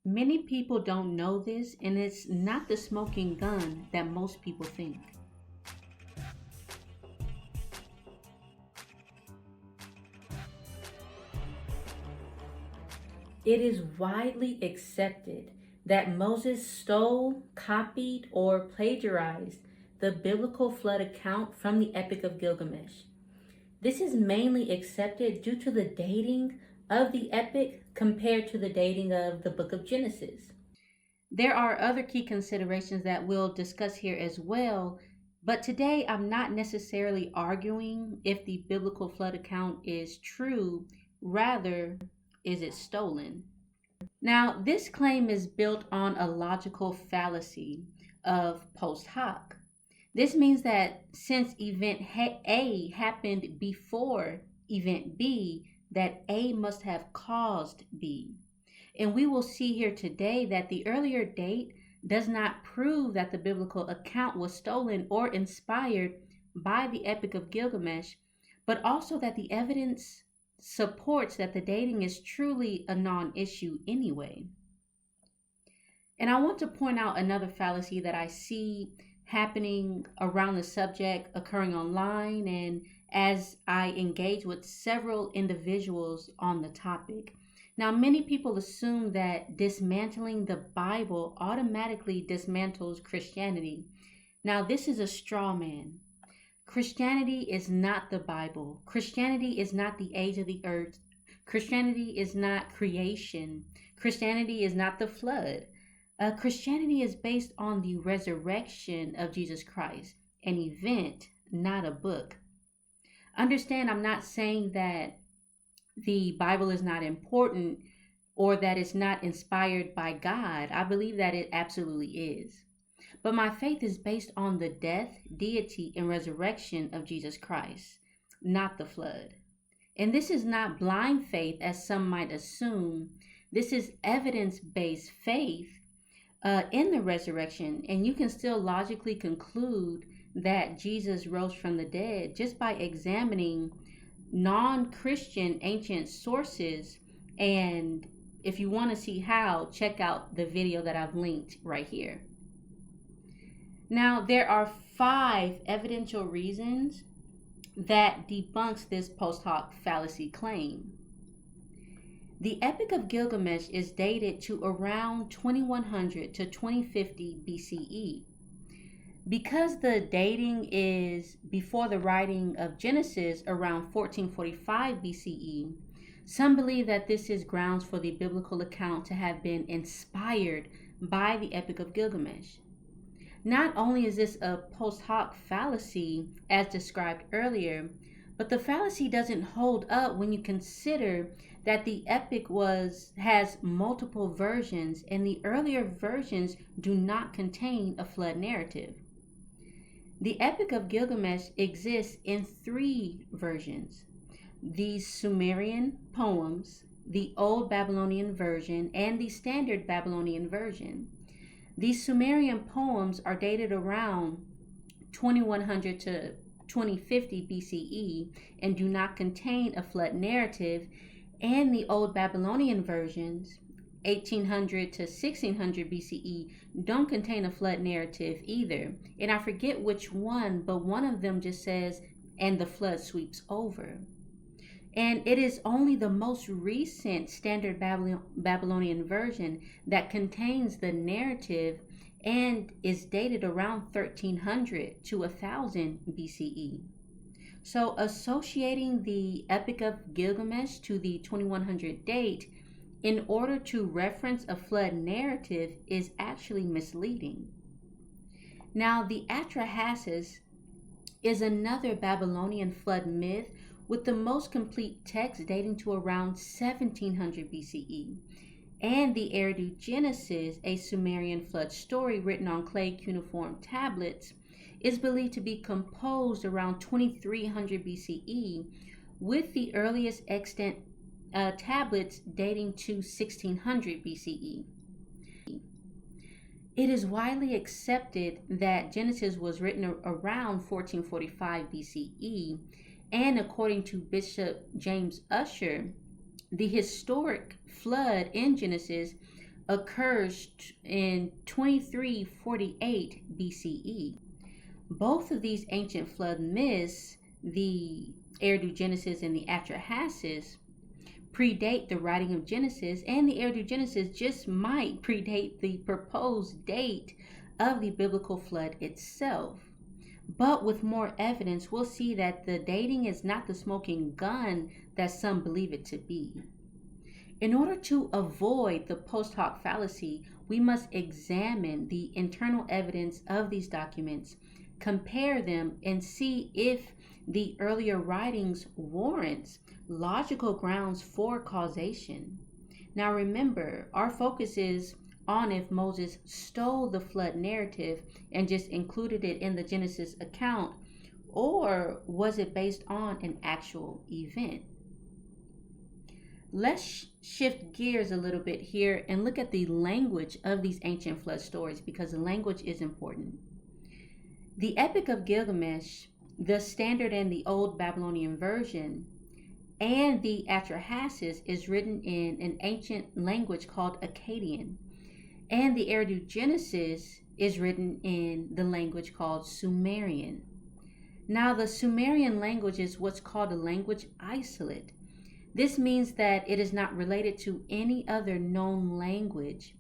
Many people don't know this, and it's not the smoking gun that most people think. It is widely accepted that Moses stole, copied, or plagiarized the biblical flood account from the Epic of Gilgamesh. This is mainly accepted due to the dating of the epic compared to the dating of the book of Genesis. There are other key considerations that we'll discuss here as well, but today I'm not necessarily arguing if the biblical flood account is true, rather, is it stolen? Now, this claim is built on a logical fallacy of post hoc. This means that since event A happened before event B, that A must have caused B. And we will see here today that the earlier date does not prove that the biblical account was stolen or inspired by the Epic of Gilgamesh, but also that the evidence supports that the dating is truly a non issue anyway. And I want to point out another fallacy that I see happening around the subject, occurring online, and as I engage with several individuals on the topic. Now, many people assume that dismantling the Bible automatically dismantles Christianity. Now, this is a straw man. Christianity is not the Bible. Christianity is not the age of the earth. Christianity is not creation. Christianity is not the flood. Christianity is based on the resurrection of Jesus Christ, an event, not a book. Understand, I'm not saying that the Bible is not important or that it's not inspired by God. I believe that it absolutely is. But my faith is based on the death, deity, and resurrection of Jesus Christ, not the flood. And this is not blind faith, as some might assume. This is evidence based faith in the resurrection. And you can still logically conclude that Jesus rose from the dead just by examining non-Christian ancient sources. And if you want to see how, check out the video that I've linked right here. Now, there are 5 evidential reasons that debunks this post hoc fallacy claim. The Epic of Gilgamesh is dated to around 2100 to 2050 BCE. Because the dating is before the writing of Genesis around 1445 BCE, some believe that this is grounds for the biblical account to have been inspired by the Epic of Gilgamesh. Not only is this a post hoc fallacy as described earlier, but the fallacy doesn't hold up when you consider that the epic has multiple versions and the earlier versions do not contain a flood narrative. The Epic of Gilgamesh exists in 3 versions: the Sumerian poems, the Old Babylonian version, and the Standard Babylonian version. These Sumerian poems are dated around 2100 to 2050 BCE and do not contain a flood narrative, and the Old Babylonian versions, 1800 to 1600 BCE, don't contain a flood narrative either. And I forget which one, but one of them just says, and the flood sweeps over. And it is only the most recent Standard Babylonian version that contains the narrative and is dated around 1300 to 1000 BCE. So associating the Epic of Gilgamesh to the 2100 date in order to reference a flood narrative is actually misleading. Now, the Atrahasis is another Babylonian flood myth with the most complete text dating to around 1700 BCE. And the Eridu Genesis, a Sumerian flood story written on clay cuneiform tablets, is believed to be composed around 2300 BCE, with the earliest extant tablets dating to 1600 BCE. It is widely accepted that Genesis was written around 1445 BCE, and according to Bishop James Ussher, the historic flood in Genesis occurs in 2348 BCE. Both of these ancient flood myths, the Genesis and the Atrahasis, predate the writing of Genesis, and the Genesis just might predate the proposed date of the biblical flood itself. But with more evidence, we'll see that the dating is not the smoking gun that some believe it to be. In order to avoid the post hoc fallacy, we must examine the internal evidence of these documents, compare them, and see if the earlier writings warrants logical grounds for causation. Now remember, our focus is on if Moses stole the flood narrative and just included it in the Genesis account, or was it based on an actual event? Let's shift gears a little bit here and look at the language of these ancient flood stories, because the language is important. The Epic of Gilgamesh, the Standard and the Old Babylonian Version, and the Atrahasis is written in an ancient language called Akkadian, and the Genesis is written in the language called Sumerian. Now, the Sumerian language is what's called a language isolate. This means that it is not related to any other known language.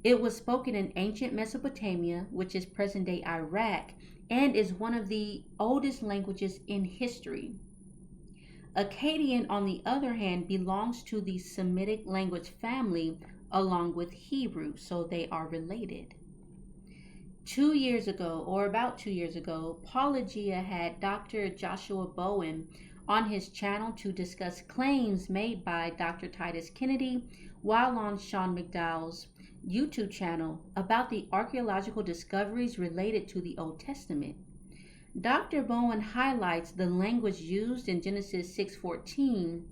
It was spoken in ancient Mesopotamia, which is present-day Iraq, and is one of the oldest languages in history. Akkadian, on the other hand, belongs to the Semitic language family along with Hebrew, so they are related. 2 years ago, or about 2 years ago, Apologia had Dr. Joshua Bowen on his channel to discuss claims made by Dr. Titus Kennedy while on Sean McDowell's YouTube channel about the archaeological discoveries related to the Old Testament. Dr. Bowen highlights the language used in Genesis 6:14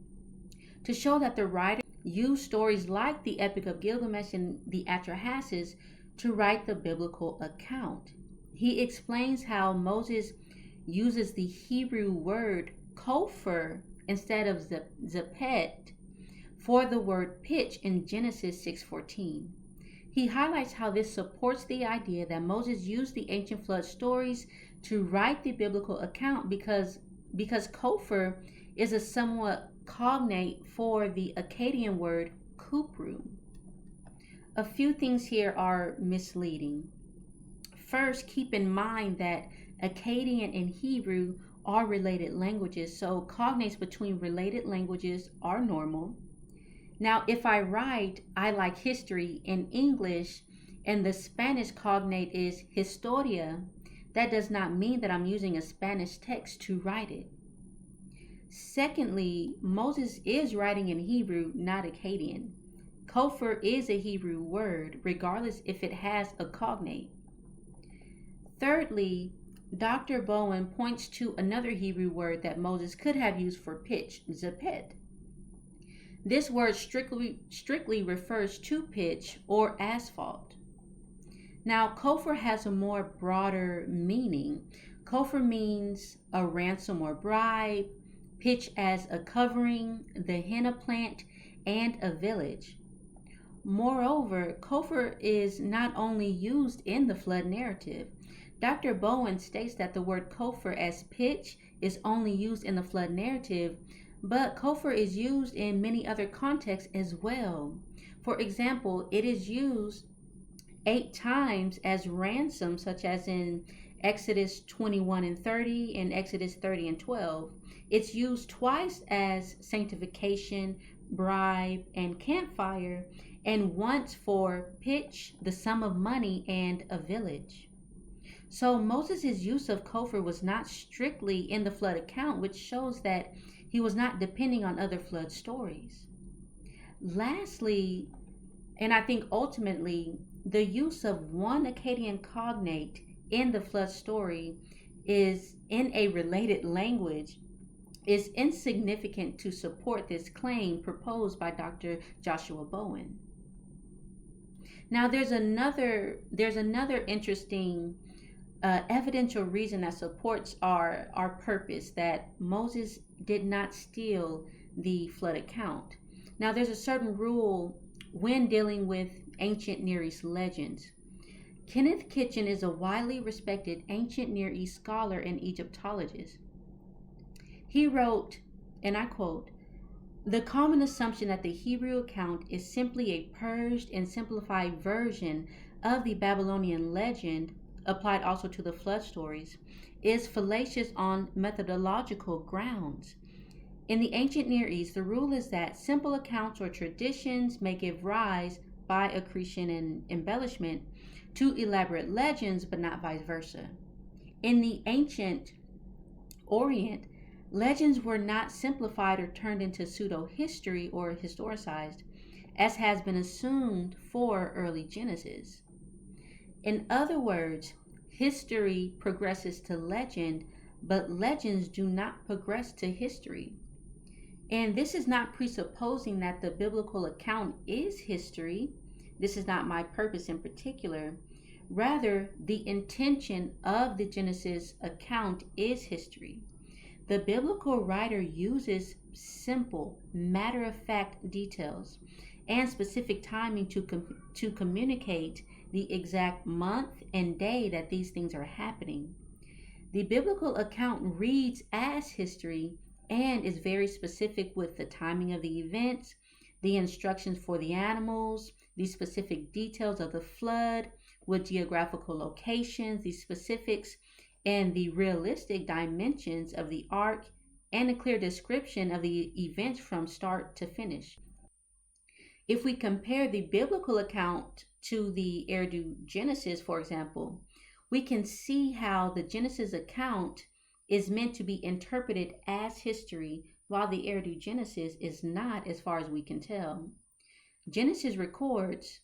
to show that the writer used stories like the Epic of Gilgamesh and the Atrahasis to write the biblical account. He explains how Moses uses the Hebrew word kopher instead of zapet for the word pitch in Genesis 6:14. He highlights how this supports the idea that Moses used the ancient flood stories to write the biblical account because kopher is a somewhat cognate for the Akkadian word kupru. A few things here are misleading. First, keep in mind that Akkadian and Hebrew are related languages, so cognates between related languages are normal. Now, if I write "I like history" in English and the Spanish cognate is historia, that does not mean that I'm using a Spanish text to write it. Secondly, Moses is writing in Hebrew, not Akkadian. Kopher is a Hebrew word, regardless if it has a cognate. Thirdly, Dr. Bowen points to another Hebrew word that Moses could have used for pitch, zapet. This word strictly refers to pitch or asphalt. Now, kopher has a more broader meaning. Kopher means a ransom or bribe, pitch as a covering, the henna plant, and a village. Moreover, kopher is not only used in the flood narrative. Dr. Bowen states that the word kopher as pitch is only used in the flood narrative, but kopher is used in many other contexts as well. For example, it is used 8 times as ransom, such as in Exodus 21 and 30 and Exodus 30 and 12. It's used twice as sanctification, bribe, and campfire, and once for pitch, the sum of money, and a village. So Moses' use of kopher was not strictly in the flood account, which shows that he was not depending on other flood stories. Lastly, and I think ultimately, the use of one Akkadian cognate in the flood story is in a related language is insignificant to support this claim proposed by Dr. Joshua Bowen. Now, there's another interesting evidential reason that supports our purpose that Moses did not steal the flood account. Now, there's a certain rule when dealing with ancient Near East legends. Kenneth Kitchen is a widely respected ancient Near East scholar and Egyptologist. He wrote, and I quote, "The common assumption that the Hebrew account is simply a purged and simplified version of the Babylonian legend, applied also to the flood stories, is fallacious on methodological grounds. In the ancient Near East, the rule is that simple accounts or traditions may give rise, by accretion and embellishment, to elaborate legends, but not vice versa. In the ancient Orient, legends were not simplified or turned into pseudo history or historicized, as has been assumed for early Genesis. In other words, history progresses to legend, but legends do not progress to history. And this is not presupposing that the biblical account is history. This is not my purpose in particular. Rather, the intention of the Genesis account is history. The biblical writer uses simple, matter of fact details and specific timing to communicate the exact month and day that these things are happening. The biblical account reads as history and is very specific with the timing of the events, the instructions for the animals, the specific details of the flood, with geographical locations, the specifics and the realistic dimensions of the ark, and a clear description of the events from start to finish. If we compare the biblical account to the Urdu Genesis, for example, we can see how the Genesis account is meant to be interpreted as history, while the Urdu Genesis is not, as far as we can tell. Genesis records,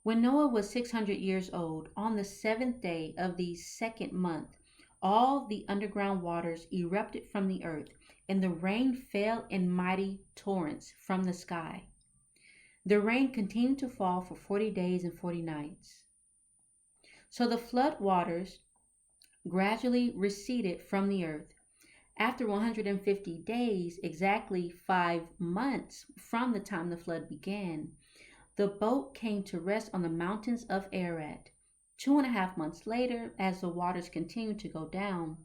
"When Noah was 600 years old, on the seventh day of the second month, all the underground waters erupted from the earth, and the rain fell in mighty torrents from the sky. The rain continued to fall for 40 days and 40 nights. So the flood waters gradually receded from the earth. After 150 days, exactly 5 months from the time the flood began, the boat came to rest on the mountains of Ararat. 2.5 months later, as the waters continued to go down,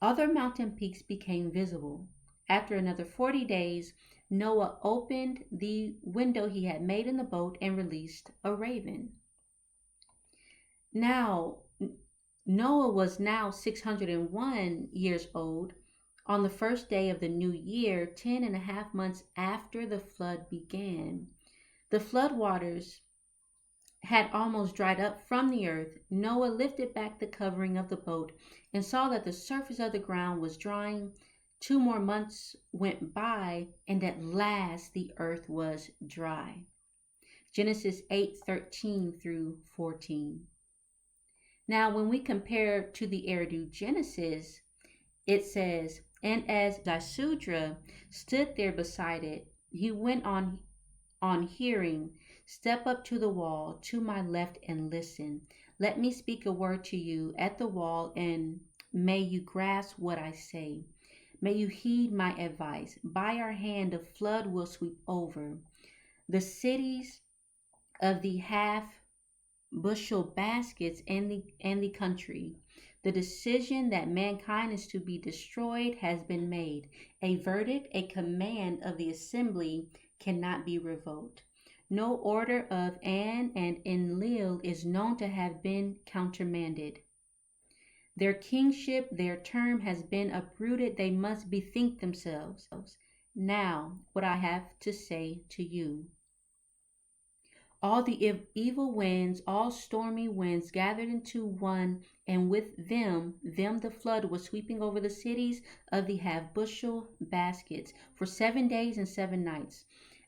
other mountain peaks became visible. After another 40 days, Noah opened the window he had made in the boat and released a raven." Now, Noah was now 601 years old on the first day of the new year, 10.5 months after the flood began. The flood waters had almost dried up from the earth. Noah lifted back the covering of the boat and saw that the surface of the ground was drying. 2 more months went by, and at last the earth was dry. Genesis 8:13 through 14. Now, when we compare to the Urdu Genesis, it says, "And as Jasudra stood there beside it, he went on hearing, 'Step up to the wall to my left and listen. Let me speak a word to you at the wall, and may you grasp what I say. May you heed my advice. By our hand a flood will sweep over the cities of the half bushel baskets and the country. The decision that mankind is to be destroyed has been made. A verdict, a command of the assembly cannot be revoked. No order of An and Enlil is known to have been countermanded. Their kingship, their term has been uprooted. They must bethink themselves. Now, what I have to say to you. All the evil winds, all stormy winds gathered into one, and with them the flood was sweeping over the cities of the half bushel baskets for 7 days and 7 nights.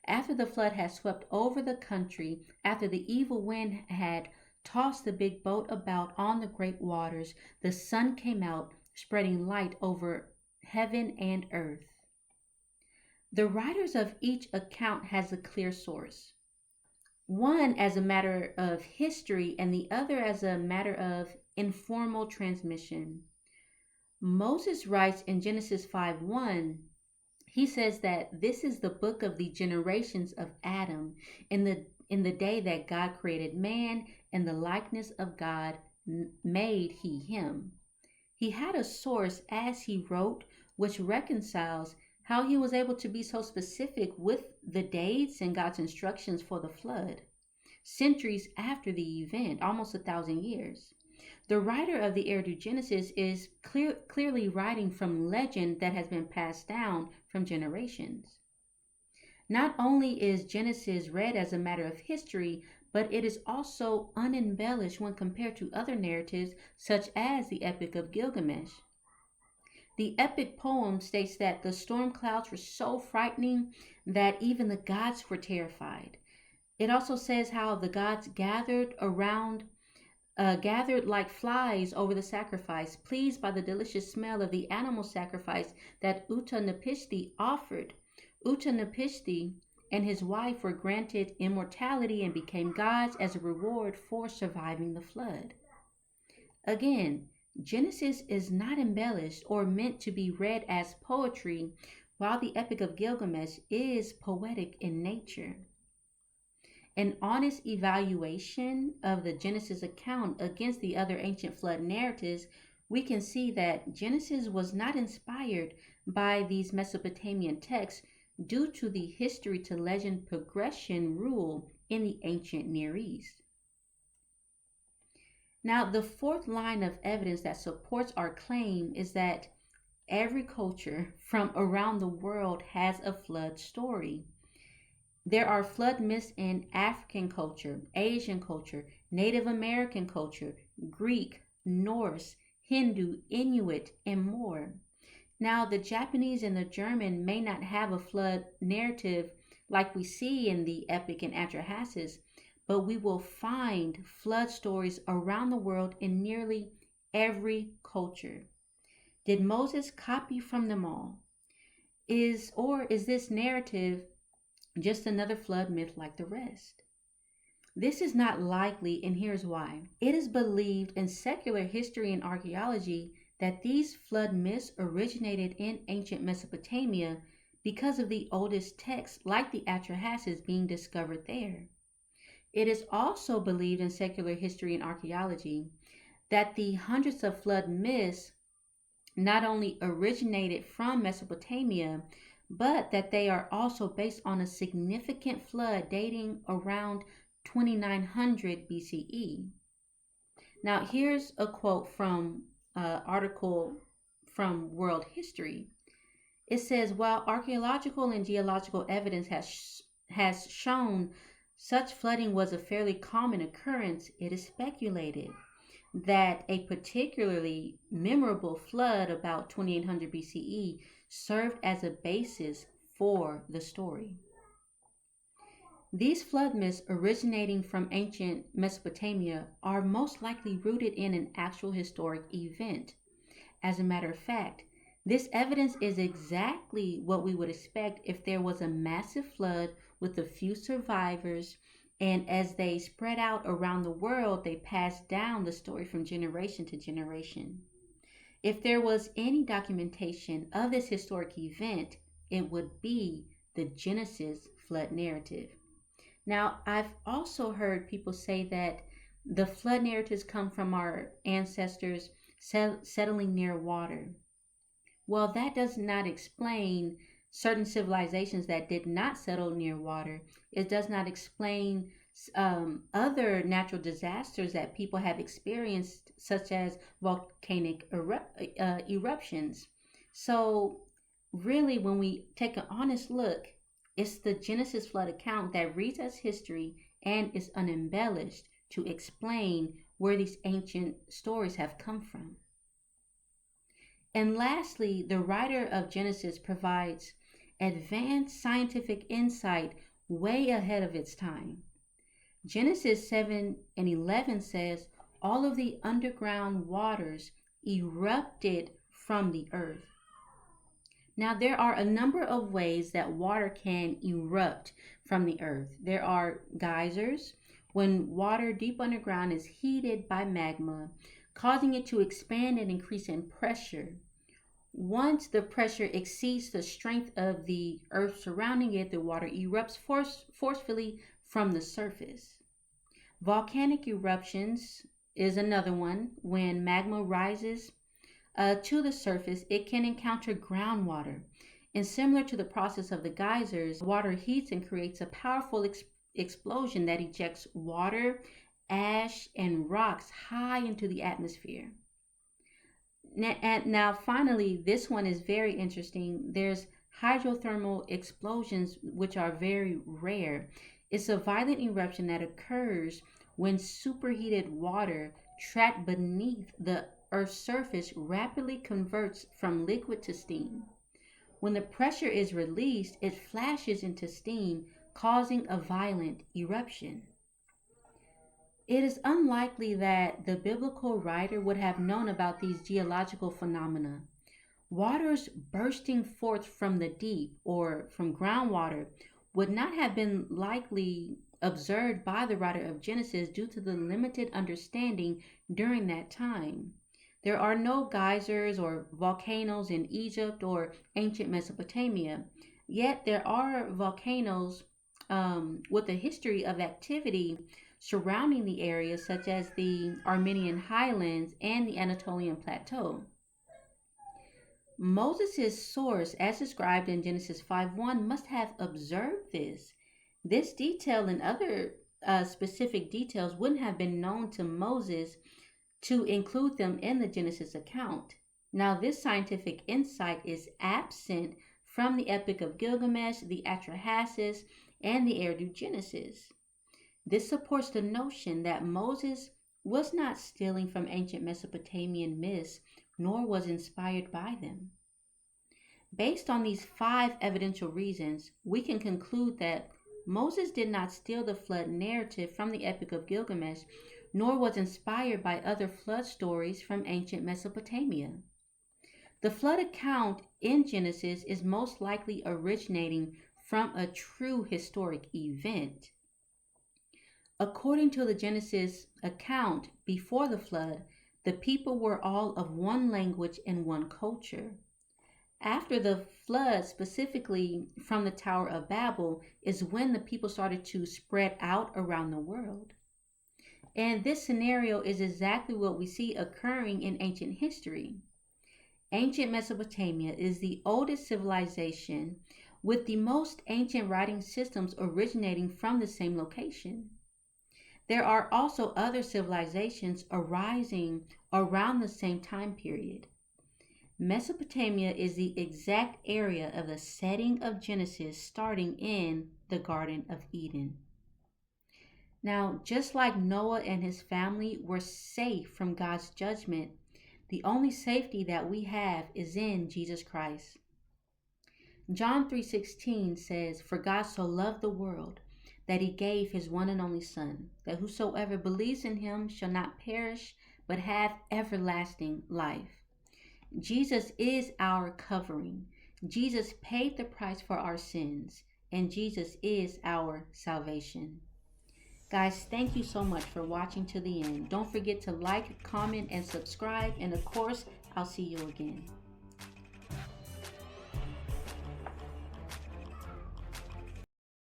After the flood had swept over the country, after the evil wind had tossed the big boat about on the great waters, the sun came out, spreading light over heaven and earth." The writers of each account has a clear source. One as a matter of history and the other as a matter of informal transmission. Moses writes in Genesis 5:1, he says that this is the book of the generations of Adam, and In the day that God created man, in the likeness of God made he him. He had a source as he wrote, which reconciles how he was able to be so specific with the dates and God's instructions for the flood, centuries after the event, almost 1,000 years. The writer of the heir to Genesis is clearly writing from legend that has been passed down from generations. Not only is Genesis read as a matter of history, but it is also unembellished when compared to other narratives, such as the Epic of Gilgamesh. The epic poem states that the storm clouds were so frightening that even the gods were terrified. It also says how the gods gathered like flies over the sacrifice, pleased by the delicious smell of the animal sacrifice that Utanapishti offered. Utanapishti and his wife were granted immortality and became gods as a reward for surviving the flood. Again, Genesis is not embellished or meant to be read as poetry, while the Epic of Gilgamesh is poetic in nature. An honest evaluation of the Genesis account against the other ancient flood narratives, we can see that Genesis was not inspired by these Mesopotamian texts due to the history to legend progression rule in the ancient Near East. Now, the fourth line of evidence that supports our claim is that every culture from around the world has a flood story. There are flood myths in African culture, Asian culture, Native American culture, Greek, Norse, Hindu, Inuit, and more. Now, the Japanese and the German may not have a flood narrative like we see in the Epic and Atrahasis, but we will find flood stories around the world in nearly every culture. Did Moses copy from them all? Is this narrative just another flood myth like the rest? This is not likely, and here's why. It is believed in secular history and archaeology that these flood myths originated in ancient Mesopotamia because of the oldest texts, like the Atrahasis, being discovered there. It is also believed in secular history and archaeology that the hundreds of flood myths not only originated from Mesopotamia, but that they are also based on a significant flood dating around 2900 BCE. Now, here's a quote from an article from World History. It says, while archaeological and geological evidence has shown such flooding was a fairly common occurrence, it is speculated that a particularly memorable flood about 2800 BCE served as a basis for the story. These flood myths originating from ancient Mesopotamia are most likely rooted in an actual historic event. As a matter of fact, this evidence is exactly what we would expect if there was a massive flood with a few survivors, and as they spread out around the world, they passed down the story from generation to generation. If there was any documentation of this historic event, it would be the Genesis flood narrative. Now, I've also heard people say that the flood narratives come from our ancestors settling near water. Well, that does not explain certain civilizations that did not settle near water. It does not explain other natural disasters that people have experienced, such as volcanic eruptions. So, really, when we take an honest look, it's the Genesis flood account that reads as history and is unembellished to explain where these ancient stories have come from. And lastly, the writer of Genesis provides advanced scientific insight way ahead of its time. Genesis 7 and 11 says, all of the underground waters erupted from the earth. Now, there are a number of ways that water can erupt from the earth. There are geysers, when water deep underground is heated by magma, causing it to expand and increase in pressure. Once the pressure exceeds the strength of the earth surrounding it, the water erupts forcefully from the surface. Volcanic eruptions is another one. When magma rises to the surface, it can encounter groundwater. And similar to the process of the geysers, water heats and creates a powerful explosion that ejects water, ash, and rocks high into the atmosphere. Now, finally, this one is very interesting. There's hydrothermal explosions, which are very rare. It's a violent eruption that occurs when superheated water trapped beneath the Earth's surface rapidly converts from liquid to steam. When the pressure is released, it flashes into steam, causing a violent eruption. It is unlikely that the biblical writer would have known about these geological phenomena. Waters bursting forth from the deep or from groundwater would not have been likely observed by the writer of Genesis due to the limited understanding during that time. There are no geysers or volcanoes in Egypt or ancient Mesopotamia, yet there are volcanoes with a history of activity surrounding the area, such as the Armenian highlands and the Anatolian plateau. Moses' source, as described in Genesis 5:1, must have observed this. This detail and other specific details wouldn't have been known to Moses to include them in the Genesis account. Now, this scientific insight is absent from the Epic of Gilgamesh, the Atrahasis, and the Erudite-Genesis. This supports the notion that Moses was not stealing from ancient Mesopotamian myths, nor was inspired by them. Based on these 5 evidential reasons, we can conclude that Moses did not steal the flood narrative from the Epic of Gilgamesh, nor was inspired by other flood stories from ancient Mesopotamia. The flood account in Genesis is most likely originating from a true historic event. According to the Genesis account, before the flood, the people were all of one language and one culture. After the flood, specifically from the Tower of Babel, is when the people started to spread out around the world. And this scenario is exactly what we see occurring in ancient history. Ancient Mesopotamia is the oldest civilization with the most ancient writing systems originating from the same location. There are also other civilizations arising around the same time period. Mesopotamia is the exact area of the setting of Genesis, starting in the Garden of Eden. Now, just like Noah and his family were safe from God's judgment, the only safety that we have is in Jesus Christ. John 3:16 says, "For God so loved the world that he gave his one and only Son, that whosoever believes in him shall not perish, but have everlasting life." Jesus is our covering. Jesus paid the price for our sins, and Jesus is our salvation. Guys, thank you so much for watching to the end. Don't forget to like, comment, and subscribe. And of course, I'll see you again.